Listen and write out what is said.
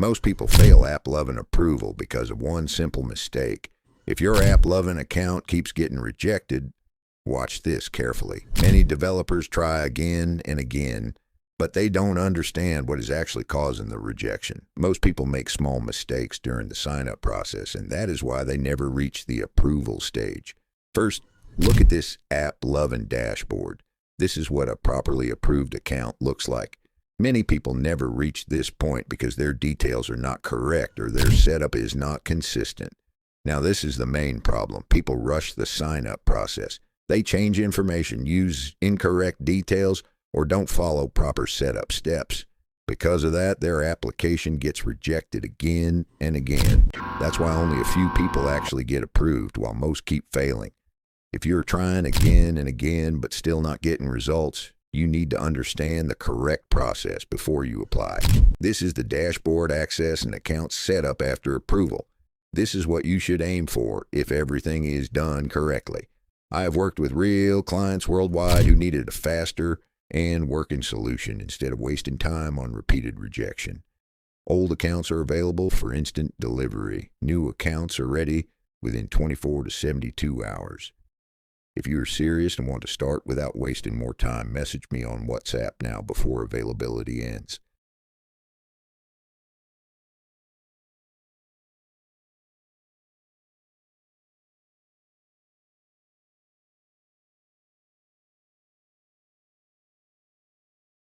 Most people fail AppLovin approval because of one simple mistake. If your AppLovin account keeps getting rejected, watch this carefully. Many developers try again and again, but they don't understand what is actually causing the rejection. Most people make small mistakes during the sign-up process, and that is why they never reach the approval stage. First, look at this AppLovin dashboard. This is what a properly approved account looks like. Many people never reach this point because their details are not correct or their setup is not consistent. Now, this is the main problem. People rush the sign-up process. They change information, use incorrect details, or don't follow proper setup steps. Because of that, their application gets rejected again and again. That's why only a few people actually get approved, while most keep failing. If you're trying again and again but still not getting results, you need to understand the correct process before you apply. This is the dashboard access and account setup after approval. This is what you should aim for if everything is done correctly. I have worked with real clients worldwide who needed a faster and working solution instead of wasting time on repeated rejection. Old accounts are available for instant delivery. New accounts are ready within 24 to 72 hours. If you are serious and want to start without wasting more time, message me on WhatsApp now before availability ends.